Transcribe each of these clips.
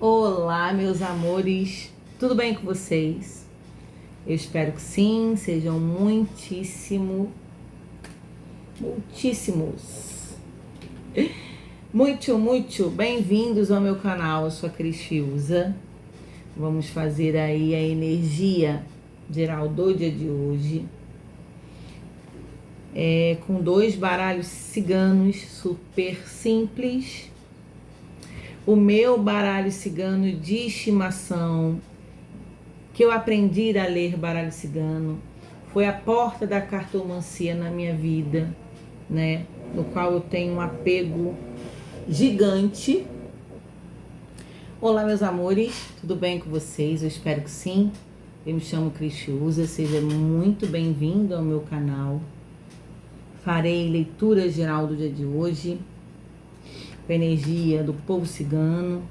Olá, meus amores, tudo bem com vocês? Eu espero que sim, sejam muitíssimos, muito bem-vindos ao meu canal. Eu sou a Cris Fiuza. Vamos fazer aí a energia geral do dia de hoje. Com 2 baralhos ciganos super simples. O meu baralho cigano de estimação, que eu aprendi a ler baralho cigano, foi a porta da cartomancia na minha vida, né? No qual eu tenho um apego gigante. Olá, meus amores, tudo bem com vocês? Eu espero que sim. Eu me chamo Cris Fiuza, seja muito bem-vindo ao meu canal. Farei leitura geral do dia de hoje, com a energia do povo cigano,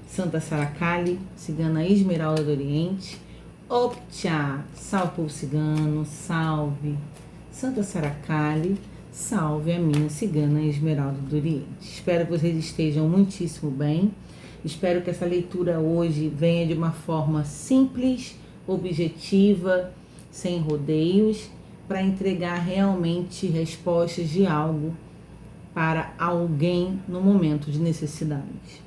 Santa Saracali, cigana Esmeralda do Oriente. Optcha, salve povo cigano, salve Santa Saracali, salve a minha cigana Esmeralda do Oriente. Espero que vocês estejam muitíssimo bem. Espero que essa leitura hoje venha de uma forma simples, objetiva, sem rodeios, para entregar realmente respostas de algo para alguém no momento de necessidade.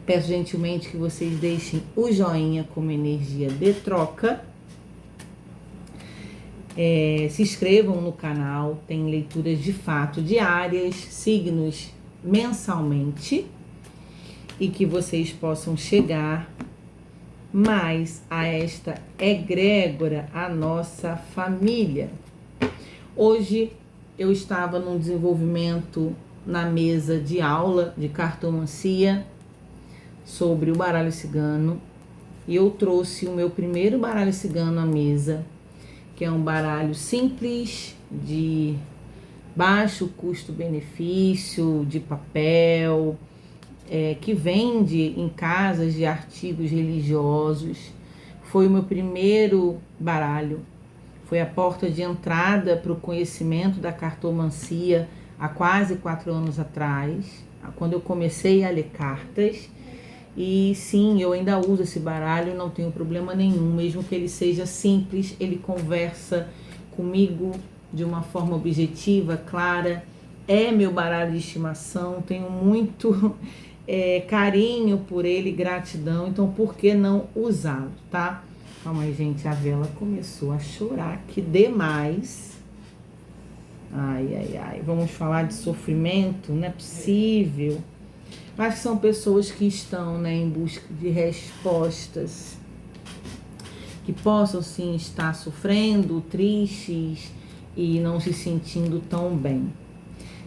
Peço gentilmente que vocês deixem o joinha como energia de troca. Se inscrevam no canal, tem leituras de fato diárias, signos mensalmente, e que vocês possam chegar mais a esta egrégora, a nossa família. Hoje eu estava num desenvolvimento na mesa de aula de cartomancia sobre o baralho cigano, e eu trouxe o meu primeiro baralho cigano à mesa, que é um baralho simples, de baixo custo-benefício, de papel, que vende em casas de artigos religiosos. Foi o meu primeiro baralho. Foi a porta de entrada para o conhecimento da cartomancia há quase 4 anos atrás, quando eu comecei a ler cartas. E sim, eu ainda uso esse baralho, não tenho problema nenhum, mesmo que ele seja simples, ele conversa comigo de uma forma objetiva, clara. É meu baralho de estimação, tenho muito carinho por ele, gratidão, então por que não usá-lo, tá? Calma aí, gente, a vela começou a chorar aqui demais. Ai. Vamos falar de sofrimento? Não é possível. Mas são pessoas que estão, né, em busca de respostas, que possam sim estar sofrendo, tristes e não se sentindo tão bem.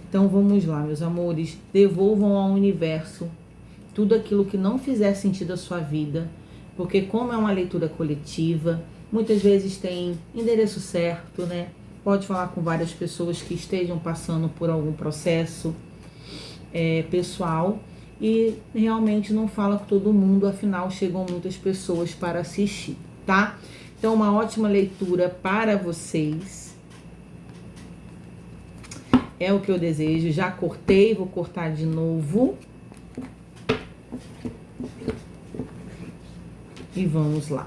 Então vamos lá, meus amores, devolvam ao universo tudo aquilo que não fizer sentido à sua vida, porque como é uma leitura coletiva, muitas vezes tem endereço certo, né? Pode falar com várias pessoas que estejam passando por algum processo pessoal, e realmente não fala com todo mundo, afinal chegam muitas pessoas para assistir, tá? Então uma ótima leitura para vocês. É o que eu desejo. Já cortei, vou cortar de novo. E vamos lá.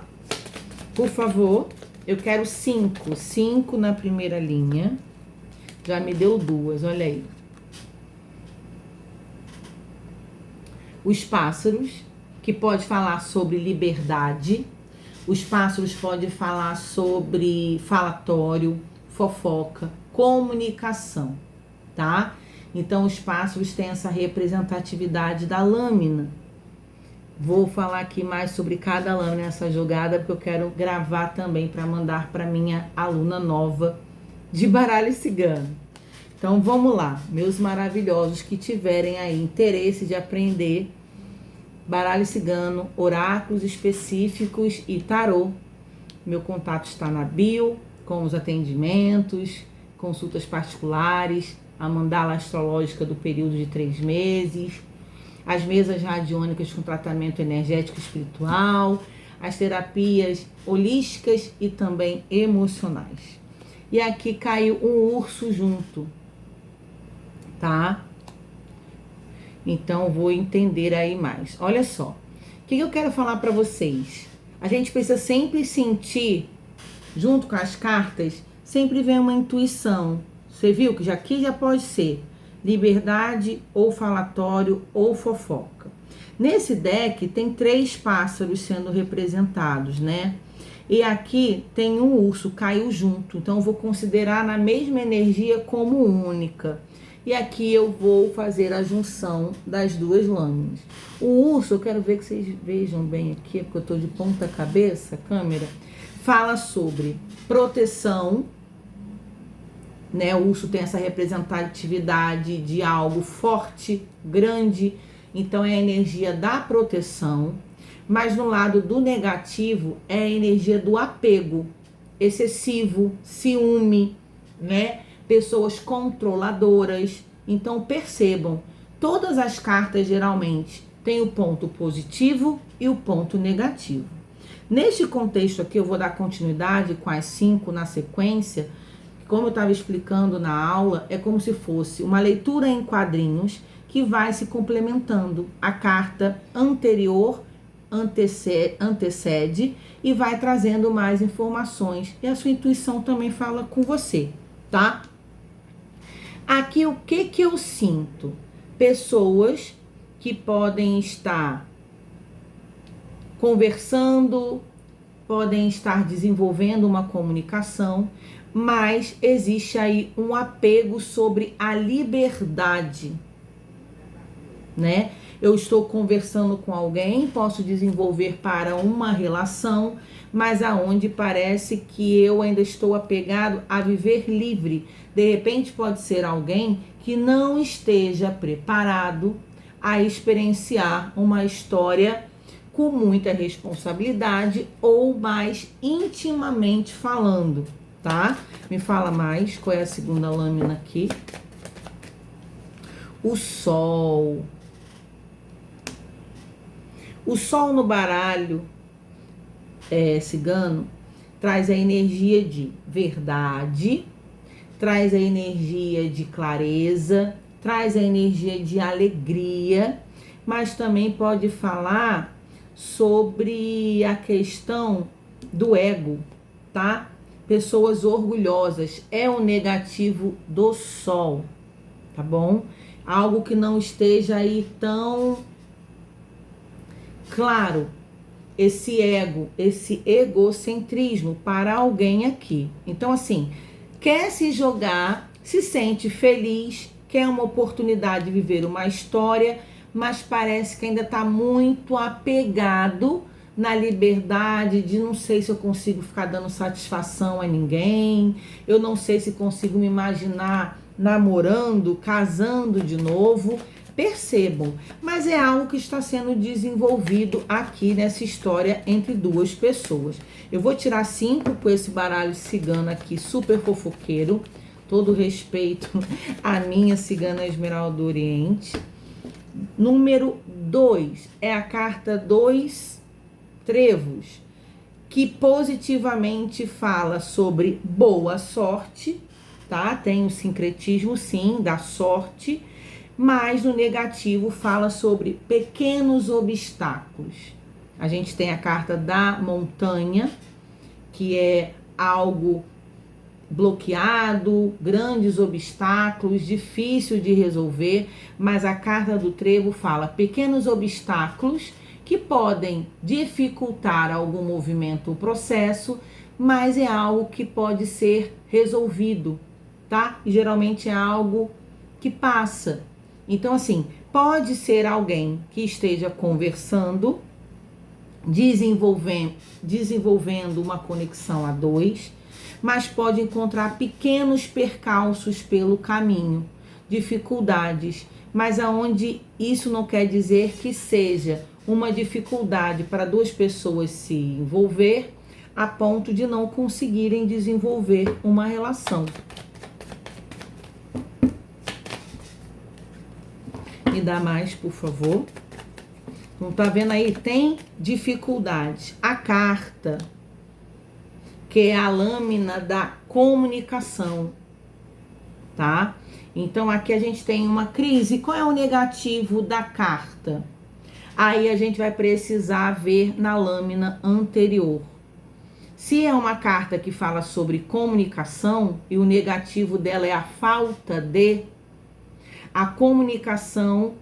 Por favor, eu quero 5 na primeira linha. Já me deu 2, olha aí. Os pássaros, que pode falar sobre liberdade. Os pássaros podem falar sobre falatório, fofoca, comunicação, tá? Então os pássaros têm essa representatividade da lâmina. Vou falar aqui mais sobre cada lâmina nessa jogada, porque eu quero gravar também para mandar para minha aluna nova de baralho cigano. Então vamos lá, meus maravilhosos que tiverem aí interesse de aprender baralho cigano, oráculos específicos e tarô. Meu contato está na bio, com os atendimentos, consultas particulares, a mandala astrológica do período de 3 meses, as mesas radiônicas com tratamento energético espiritual, as terapias holísticas e também emocionais. E aqui caiu um urso junto, tá? Então, vou entender aí mais. Olha só, O que eu quero falar para vocês? A gente precisa sempre sentir, junto com as cartas, sempre vem uma intuição. Você viu que aqui já pode ser liberdade, ou falatório, ou fofoca. Nesse deck tem 3 pássaros sendo representados, né? E aqui tem um urso, caiu junto. Então eu vou considerar na mesma energia como única. E aqui eu vou fazer a junção das 2 lâminas. O urso, eu quero ver que vocês vejam bem aqui, porque eu tô de ponta cabeça, câmera. Fala sobre proteção, né? O urso tem essa representatividade de algo forte, grande. Então é a energia da proteção. Mas no lado do negativo é a energia do apego excessivo, ciúme, né? Pessoas controladoras. Então percebam, todas as cartas geralmente têm o ponto positivo e o ponto negativo. Neste contexto aqui eu vou dar continuidade com as 5 na sequência. Como eu estava explicando na aula, é como se fosse uma leitura em quadrinhos que vai se complementando. A carta anterior antecede e vai trazendo mais informações. E a sua intuição também fala com você, tá? Aqui o que eu sinto? Pessoas que podem estar conversando, podem estar desenvolvendo uma comunicação, mas existe aí um apego sobre a liberdade, né? Eu estou conversando com alguém, posso desenvolver para uma relação, mas aonde parece que eu ainda estou apegado a viver livre. De repente pode ser alguém que não esteja preparado a experienciar uma história com muita responsabilidade ou mais intimamente falando, tá? Me fala mais, qual é a segunda lâmina aqui? O Sol. O Sol no baralho cigano traz a energia de verdade, traz a energia de clareza, traz a energia de alegria, mas também pode falar sobre a questão do ego, tá? Pessoas orgulhosas, é o negativo do Sol, tá bom? Algo que não esteja aí tão claro, esse ego, esse egocentrismo para alguém aqui. Então, assim, quer se jogar, se sente feliz, quer uma oportunidade de viver uma história, mas parece que ainda está muito apegado na liberdade de não sei se eu consigo ficar dando satisfação a ninguém, eu não sei se consigo me imaginar namorando, casando de novo. Percebam, mas é algo que está sendo desenvolvido aqui nessa história entre 2 pessoas. Eu vou tirar 5 com esse baralho cigano aqui, super fofoqueiro. Todo respeito à minha cigana Esmeralda do Oriente. Número 2 é a carta 2 Trevos, que positivamente fala sobre boa sorte, tá? Tem o sincretismo, sim, da sorte. Mas no negativo fala sobre pequenos obstáculos. A gente tem a carta da montanha, que é algo bloqueado, grandes obstáculos, difícil de resolver, mas a carta do trevo fala pequenos obstáculos que podem dificultar algum movimento ou processo, mas é algo que pode ser resolvido, tá? E geralmente é algo que passa. Então, assim, pode ser alguém que esteja conversando, desenvolvendo uma conexão a 2, mas pode encontrar pequenos percalços pelo caminho, dificuldades, mas aonde isso não quer dizer que seja uma dificuldade para 2 pessoas se envolver a ponto de não conseguirem desenvolver uma relação. Me dá mais, por favor. Não tá vendo aí? Tem dificuldade. A carta, que é a lâmina da comunicação, tá? Então, aqui a gente tem uma crise. Qual é o negativo da carta? Aí a gente vai precisar ver na lâmina anterior. Se é uma carta que fala sobre comunicação e o negativo dela é a falta de, a comunicação,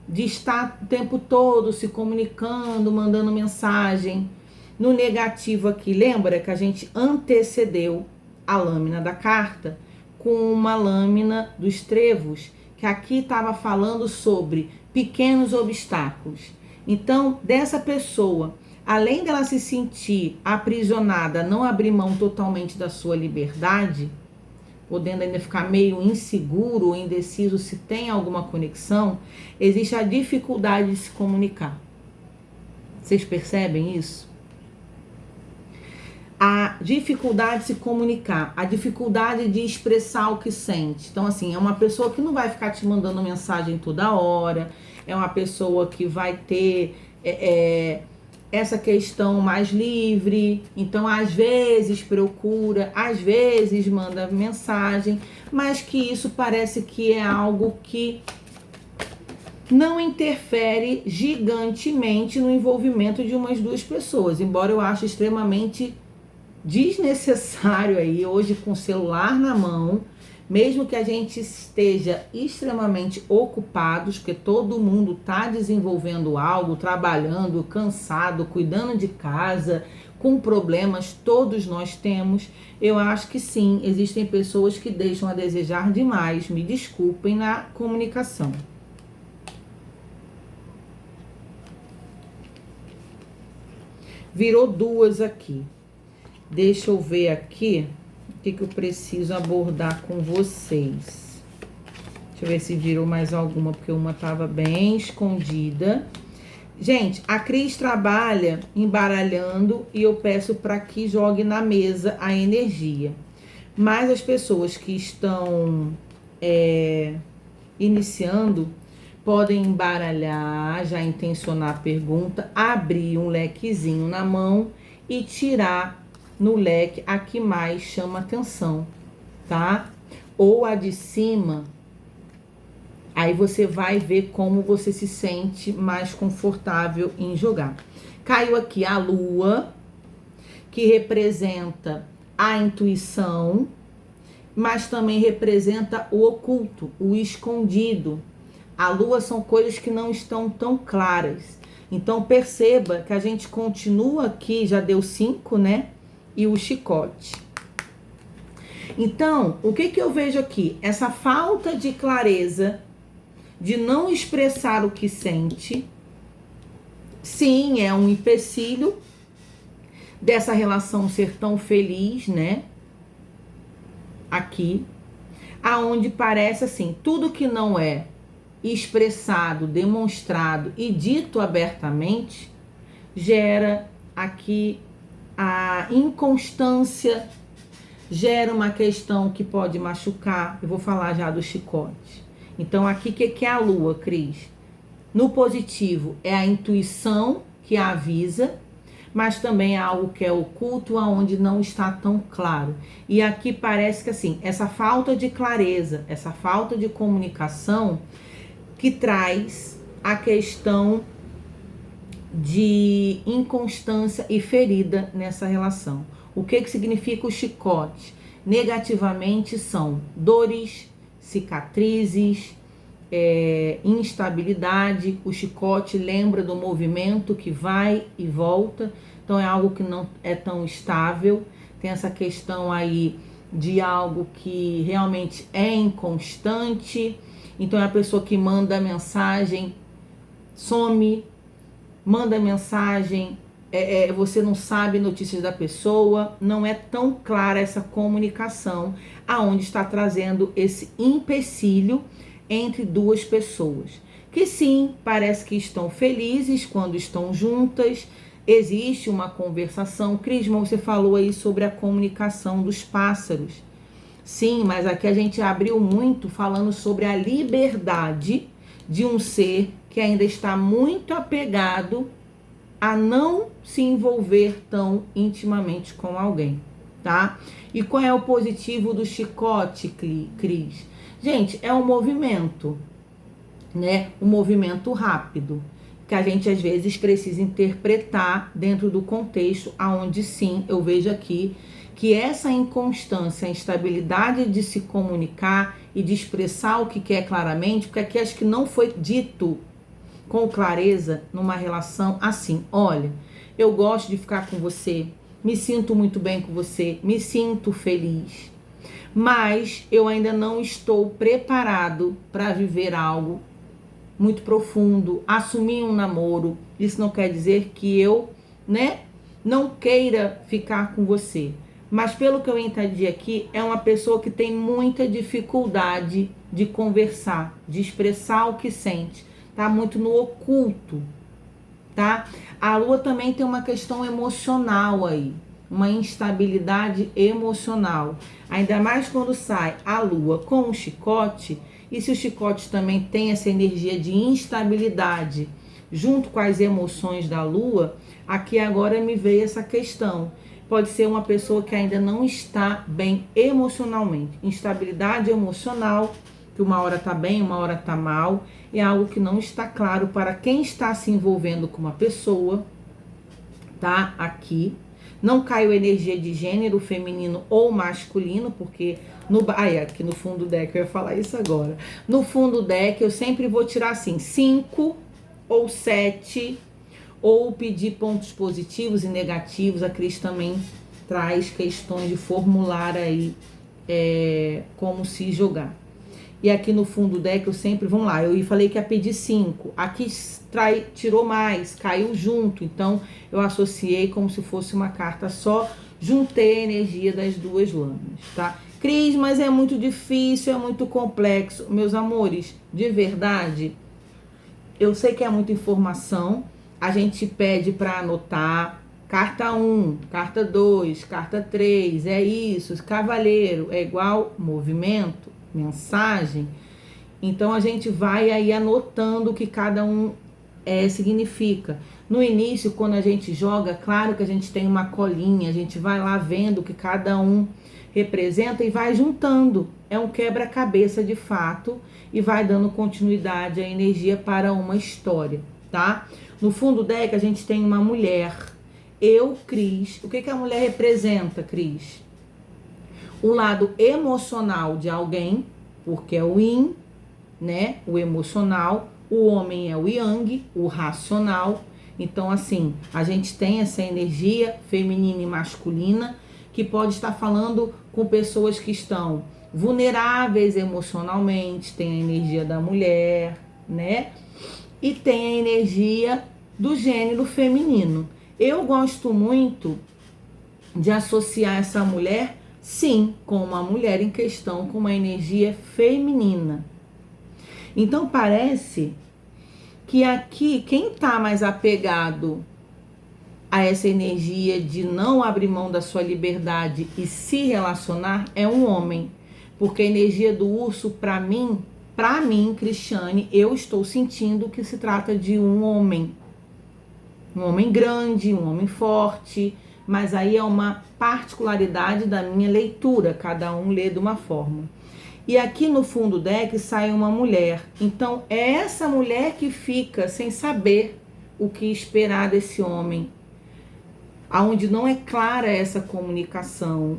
de estar o tempo todo se comunicando, mandando mensagem. No negativo aqui, lembra que a gente antecedeu a lâmina da carta com uma lâmina dos trevos, que aqui estava falando sobre pequenos obstáculos. Então, dessa pessoa, além dela se sentir aprisionada, não abrir mão totalmente da sua liberdade, podendo ainda ficar meio inseguro ou indeciso se tem alguma conexão, existe a dificuldade de se comunicar. Vocês percebem isso? A dificuldade de se comunicar, a dificuldade de expressar o que sente. Então, assim, é uma pessoa que não vai ficar te mandando mensagem toda hora, é uma pessoa que vai ter essa questão mais livre, então às vezes procura, às vezes manda mensagem, mas que isso parece que é algo que não interfere gigantemente no envolvimento de umas duas pessoas, embora eu ache extremamente desnecessário aí hoje com o celular na mão, mesmo que a gente esteja extremamente ocupados, porque todo mundo está desenvolvendo algo, trabalhando, cansado, cuidando de casa, com problemas, todos nós temos. Eu acho que sim, existem pessoas que deixam a desejar demais, me desculpem, na comunicação. Virou duas aqui. Deixa eu ver aqui o que eu preciso abordar com vocês. Deixa eu ver se virou mais alguma, porque uma estava bem escondida. Gente, a Cris trabalha embaralhando e eu peço para que jogue na mesa a energia. Mas as pessoas que estão iniciando podem embaralhar, já intencionar a pergunta, abrir um lequezinho na mão e tirar no leque a que mais chama atenção, tá? Ou a de cima, aí você vai ver como você se sente mais confortável em jogar. Caiu aqui a lua, que representa a intuição, mas também representa o oculto, o escondido. A lua são coisas que não estão tão claras. Então perceba que a gente continua aqui, já deu 5, né? E o chicote. Então, o que eu vejo aqui? Essa falta de clareza, de não expressar o que sente, sim, é um empecilho dessa relação ser tão feliz, né? Aqui, aonde parece assim, tudo que não é expressado, demonstrado e dito abertamente, gera aqui a inconstância, gera uma questão que pode machucar. Eu vou falar já do chicote. Então, aqui, o que é a lua, Cris? No positivo, é a intuição que avisa, mas também é algo que é oculto, aonde não está tão claro. E aqui parece que, assim, essa falta de clareza, essa falta de comunicação, que traz a questão de inconstância e ferida nessa relação. O que significa o chicote? Negativamente são dores, cicatrizes, instabilidade. O chicote lembra do movimento que vai e volta, então é algo que não é tão estável. Tem essa questão aí de algo que realmente é inconstante. Então é a pessoa que manda mensagem, some, manda mensagem, você não sabe notícias da pessoa, não é tão clara essa comunicação, aonde está trazendo esse empecilho entre duas pessoas. Que sim, parece que estão felizes quando estão juntas, existe uma conversação. Crisma, você falou aí sobre a comunicação dos pássaros. Sim, mas aqui a gente abriu muito falando sobre a liberdade de um ser que ainda está muito apegado a não se envolver tão intimamente com alguém, tá? E qual é o positivo do chicote, Cris? Gente, é um movimento, né? Um movimento rápido. que a gente às vezes precisa interpretar dentro do contexto, aonde sim, eu vejo aqui que essa inconstância, a instabilidade de se comunicar e de expressar o que quer claramente, porque aqui acho que não foi dito com clareza numa relação assim, olha, eu gosto de ficar com você, me sinto muito bem com você, me sinto feliz, mas eu ainda não estou preparado para viver algo muito profundo, assumir um namoro. Isso não quer dizer que eu, não queira ficar com você. Mas pelo que eu entendi aqui, é uma pessoa que tem muita dificuldade de conversar, de expressar o que sente. Tá muito no oculto, tá? A lua também tem uma questão emocional aí, uma instabilidade emocional. Ainda mais quando sai a lua com o chicote, e se o chicote também tem essa energia de instabilidade, junto com as emoções da lua, aqui agora me veio essa questão. Pode ser uma pessoa que ainda não está bem emocionalmente. Instabilidade emocional, que uma hora tá bem, uma hora tá mal, é algo que não está claro para quem está se envolvendo com uma pessoa, tá? Aqui. Não caiu energia de gênero feminino ou masculino, porque aqui no fundo do deck, eu ia falar isso agora. No fundo do deck, eu sempre vou tirar assim, 5 ou 7, ou pedir pontos positivos e negativos. A Cris também traz questões de formular aí como se jogar. E aqui no fundo do deck eu sempre, vamos lá, eu falei que ia pedir 5. Aqui tirou mais, caiu junto. Então eu associei como se fosse uma carta só, juntei a energia das duas lâminas, tá? Cris, mas é muito difícil, é muito complexo. Meus amores, de verdade, eu sei que é muita informação. A gente pede para anotar. Carta 1, carta 2, carta 3, é isso. Cavaleiro é igual movimento, mensagem. Então a gente vai aí anotando o que cada um significa. No início, quando a gente joga, claro que a gente tem uma colinha, a gente vai lá vendo o que cada um representa e vai juntando. É um quebra-cabeça de fato e vai dando continuidade à energia para uma história, tá? No fundo do deck a gente tem uma mulher. Cris. O que a mulher representa, Cris? O lado emocional de alguém, porque é o yin, o emocional. O homem é o yang, o racional. Então, assim, a gente tem essa energia feminina e masculina que pode estar falando com pessoas que estão vulneráveis emocionalmente. Tem a energia da mulher, e tem a energia do gênero feminino. Eu gosto muito de associar essa mulher, sim, com uma mulher em questão, com uma energia feminina. Então parece que aqui, quem está mais apegado a essa energia de não abrir mão da sua liberdade e se relacionar é um homem. Porque a energia do urso, para mim, Cristiane, eu estou sentindo que se trata de um homem. Um homem grande, um homem forte, mas aí é uma particularidade da minha leitura, cada um lê de uma forma. E aqui no fundo do deck sai uma mulher. Então é essa mulher que fica sem saber o que esperar desse homem, aonde não é clara essa comunicação,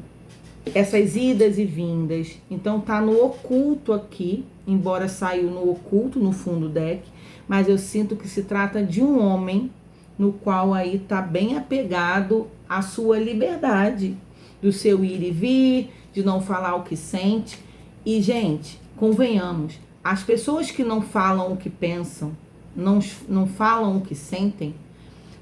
essas idas e vindas. Então tá no oculto aqui, embora saiu no oculto no fundo do deck, mas eu sinto que se trata de um homem no qual aí tá bem apegado à sua liberdade, do seu ir e vir, de não falar o que sente. E, gente, convenhamos, as pessoas que não falam o que pensam, não falam o que sentem,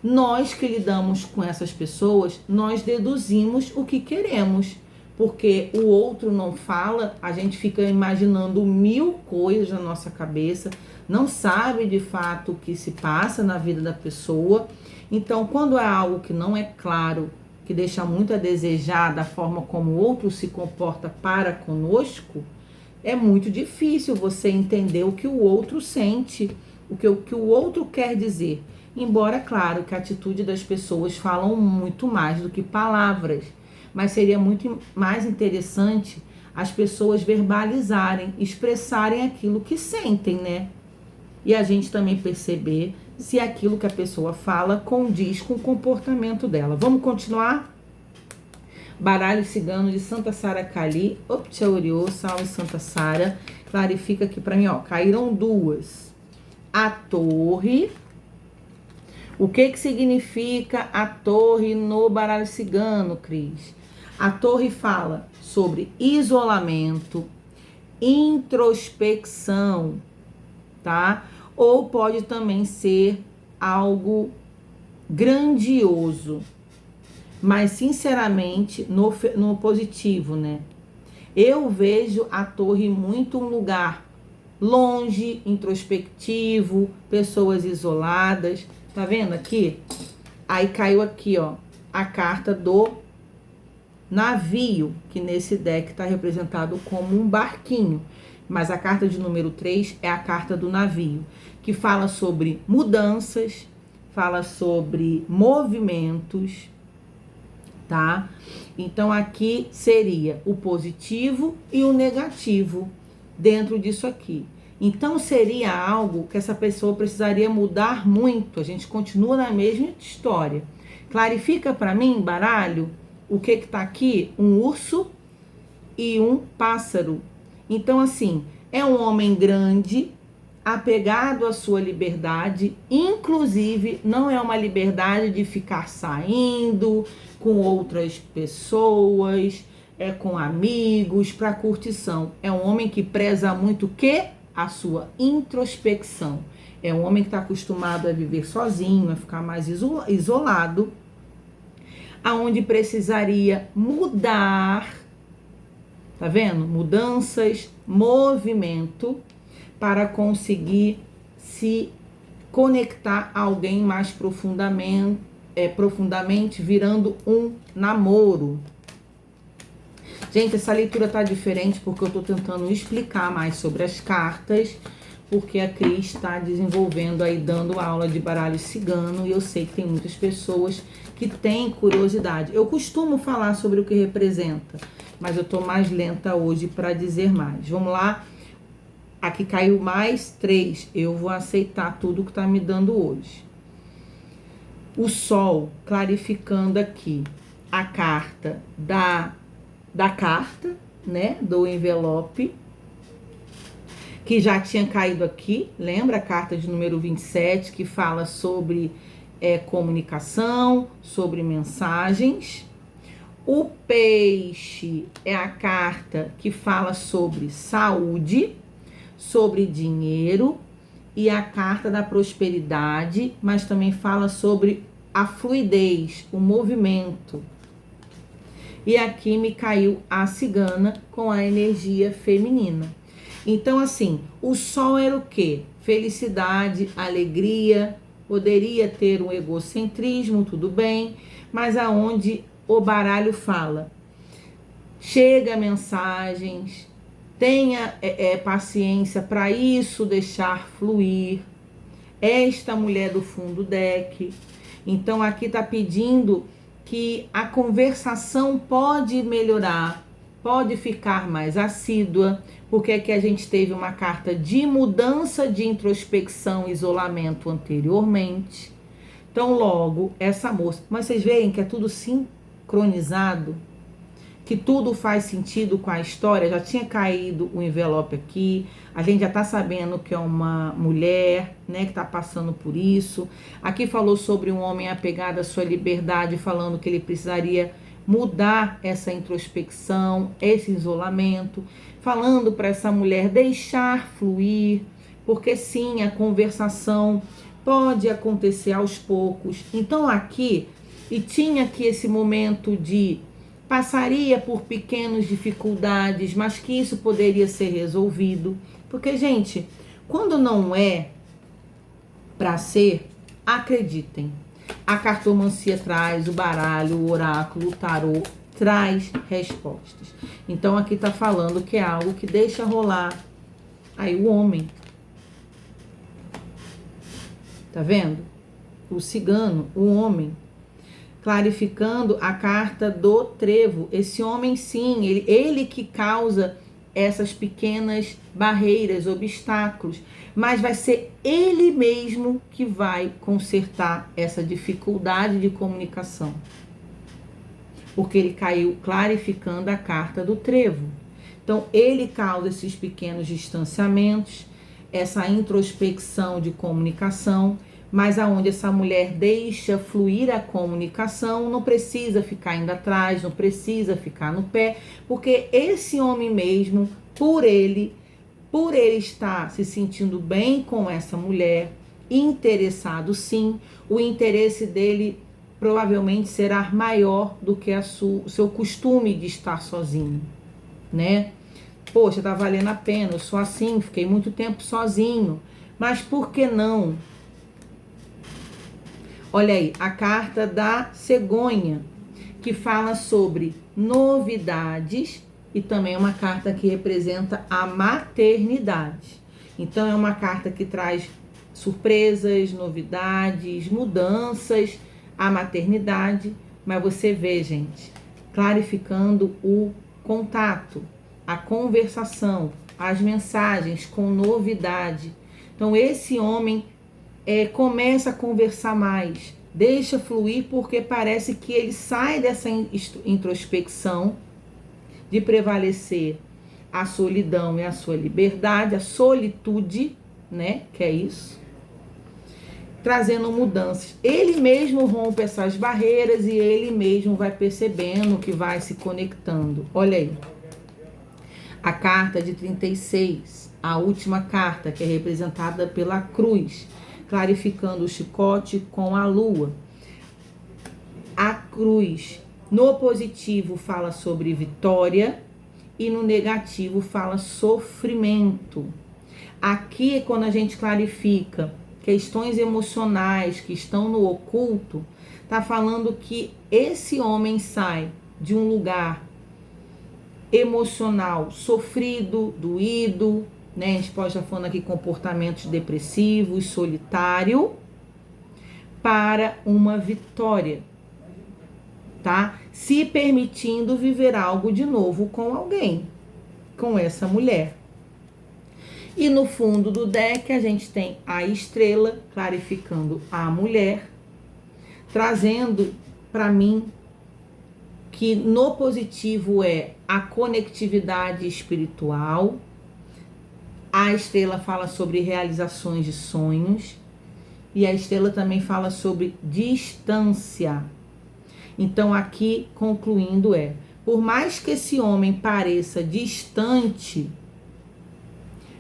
nós que lidamos com essas pessoas, nós deduzimos o que queremos. Porque o outro não fala, a gente fica imaginando 1000 coisas na nossa cabeça, não sabe de fato o que se passa na vida da pessoa. Então, quando é algo que não é claro, que deixa muito a desejar da forma como o outro se comporta para conosco, é muito difícil você entender o que o outro sente, o que o outro quer dizer. Embora, claro, que a atitude das pessoas falam muito mais do que palavras. Mas seria muito mais interessante as pessoas verbalizarem, expressarem aquilo que sentem, E a gente também perceber se aquilo que a pessoa fala condiz com o comportamento dela. Vamos continuar? Baralho cigano de Santa Sara Kali. Optchauriô, salve Santa Sara. Clarifica aqui pra mim, ó. Caíram duas. A torre. O que significa a torre no baralho cigano, Cris? A torre fala sobre isolamento, introspecção, tá? Ou pode também ser algo grandioso, mas sinceramente no positivo, né? Eu vejo a torre muito um lugar longe, introspectivo, pessoas isoladas. Tá vendo aqui? Aí caiu aqui, ó, a carta do navio, que nesse deck tá representado como um barquinho. Mas a carta de número 3 é a carta do navio, que fala sobre mudanças, fala sobre movimentos, tá? Então aqui seria o positivo e o negativo dentro disso aqui. Então seria algo que essa pessoa precisaria mudar muito. A gente continua na mesma história. Clarifica para mim, baralho, o que tá aqui? Um urso e um pássaro. Então, assim, é um homem grande, apegado à sua liberdade, inclusive não é uma liberdade de ficar saindo com outras pessoas, com amigos, para curtição. É um homem que preza muito o quê? A sua introspecção. É um homem que está acostumado a viver sozinho, a ficar mais isolado, aonde precisaria mudar. Tá vendo? Mudanças, movimento, para conseguir se conectar a alguém mais profundamente, virando um namoro. Gente, essa leitura tá diferente porque eu tô tentando explicar mais sobre as cartas, porque a Cris está desenvolvendo aí, dando aula de baralho cigano, e eu sei que tem muitas pessoas que têm curiosidade. Eu costumo falar sobre o que representa, mas eu tô mais lenta hoje para dizer mais. Vamos lá. Aqui caiu mais 3. Eu vou aceitar tudo que tá me dando hoje. O sol clarificando aqui a carta da carta, né? Do envelope, que já tinha caído aqui. Lembra a carta de número 27, que fala sobre comunicação, sobre mensagens. O peixe é a carta que fala sobre saúde, sobre dinheiro, e a carta da prosperidade, mas também fala sobre a fluidez, o movimento. E aqui me caiu a cigana com a energia feminina. Então, assim, o sol era o quê? Felicidade, alegria, poderia ter um egocentrismo, tudo bem, mas aonde o baralho fala, chega mensagens, tenha paciência para isso deixar fluir. Esta mulher do fundo do deck. Então aqui tá pedindo que a conversação pode melhorar, pode ficar mais assídua, porque aqui a gente teve uma carta de mudança, de introspecção, isolamento anteriormente. Então logo essa moça, mas vocês veem que é tudo sincronizado, que tudo faz sentido com a história. Já tinha caído o envelope aqui, a gente já tá sabendo que é uma mulher, né, que tá passando por isso. Aqui falou sobre um homem apegado à sua liberdade, falando que ele precisaria mudar essa introspecção, esse isolamento, falando para essa mulher deixar fluir, porque sim, a conversação pode acontecer aos poucos. Então aqui, e tinha aqui esse momento de passaria por pequenas dificuldades, mas que isso poderia ser resolvido. Porque, gente, quando não é para ser, acreditem. A cartomancia traz, o baralho, o oráculo, o tarô, traz respostas. Então, aqui tá falando que é algo que deixa rolar. Aí, o homem. Tá vendo? O cigano, o homem. Clarificando a carta do trevo. Esse homem, sim, ele que causa essas pequenas barreiras, obstáculos, mas vai ser ele mesmo que vai consertar essa dificuldade de comunicação. Porque ele caiu clarificando a carta do trevo. Então, ele causa esses pequenos distanciamentos, essa introspecção de comunicação, mas aonde essa mulher deixa fluir a comunicação, não precisa ficar indo atrás, não precisa ficar no pé, porque esse homem mesmo, por ele estar se sentindo bem com essa mulher, interessado sim, o interesse dele provavelmente será maior do que o seu costume de estar sozinho, né? Poxa, tá valendo a pena, eu sou assim, fiquei muito tempo sozinho, mas por que não? Olha aí, a carta da cegonha, que fala sobre novidades e também é uma carta que representa a maternidade. Então é uma carta que traz surpresas, novidades, mudanças, a maternidade, mas você vê, gente, clarificando o contato, a conversação, as mensagens com novidade. Então esse homem começa a conversar mais, deixa fluir, porque parece que ele sai dessa introspecção de prevalecer a solidão e a sua liberdade, a solitude, né, que é isso, trazendo mudanças. Ele mesmo rompe essas barreiras e ele mesmo vai percebendo que vai se conectando. Olha aí, a carta de 36, a última carta, que é representada pela cruz, clarificando o chicote com a lua. A cruz, no positivo, fala sobre vitória e no negativo fala sofrimento. Aqui, quando a gente clarifica questões emocionais que estão no oculto, tá falando que esse homem sai de um lugar emocional sofrido, doído, né? A gente pode estar falando aqui comportamentos depressivos, solitário, para uma vitória, tá? Se permitindo viver algo de novo com alguém, com essa mulher. E no fundo do deck a gente tem a estrela clarificando a mulher, trazendo para mim que no positivo é a conectividade espiritual. A estrela fala sobre realizações de sonhos e a estrela também fala sobre distância. Então aqui concluindo por mais que esse homem pareça distante,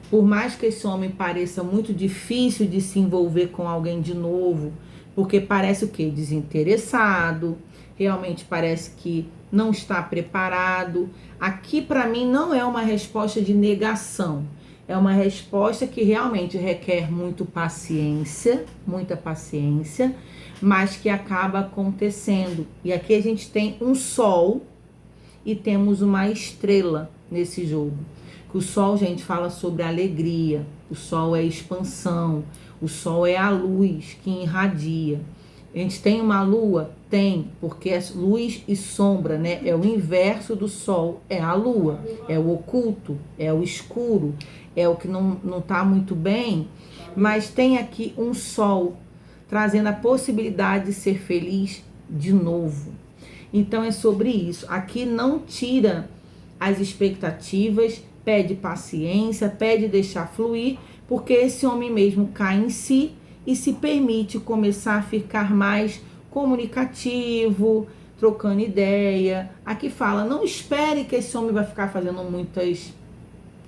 por mais que esse homem pareça muito difícil de se envolver com alguém de novo, porque parece o quê? Desinteressado, realmente parece que não está preparado. Aqui para mim não é uma resposta de negação, é uma resposta que realmente requer muita paciência, mas que acaba acontecendo. E aqui a gente tem um sol e temos uma estrela nesse jogo. O sol, gente, fala sobre alegria, o sol é expansão, o sol é a luz que irradia. A gente tem uma lua? Tem, porque é luz e sombra, né? É o inverso do sol, é a lua, é o oculto, é o escuro, é o que não tá muito bem, mas tem aqui um sol, trazendo a possibilidade de ser feliz de novo. Então é sobre isso. Aqui não tira as expectativas, pede paciência, pede deixar fluir, porque esse homem mesmo cai em si e se permite começar a ficar mais comunicativo, trocando ideia. Aqui fala, não espere que esse homem vai ficar fazendo muitas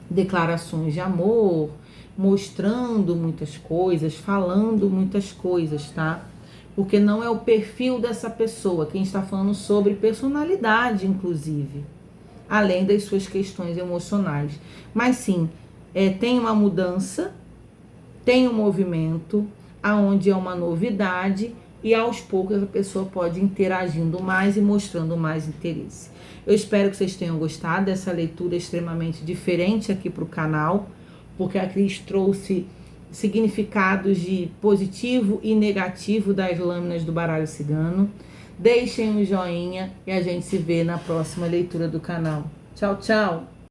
declarações de amor, mostrando muitas coisas, falando muitas coisas, tá? Porque não é o perfil dessa pessoa. Quem está falando sobre personalidade, inclusive, além das suas questões emocionais. Mas sim, tem uma mudança, tem um movimento, aonde é uma novidade e aos poucos a pessoa pode ir interagindo mais e mostrando mais interesse. Eu espero que vocês tenham gostado dessa leitura extremamente diferente aqui para o canal, porque a Cris trouxe significados de positivo e negativo das lâminas do baralho cigano. Deixem um joinha e a gente se vê na próxima leitura do canal. Tchau, tchau!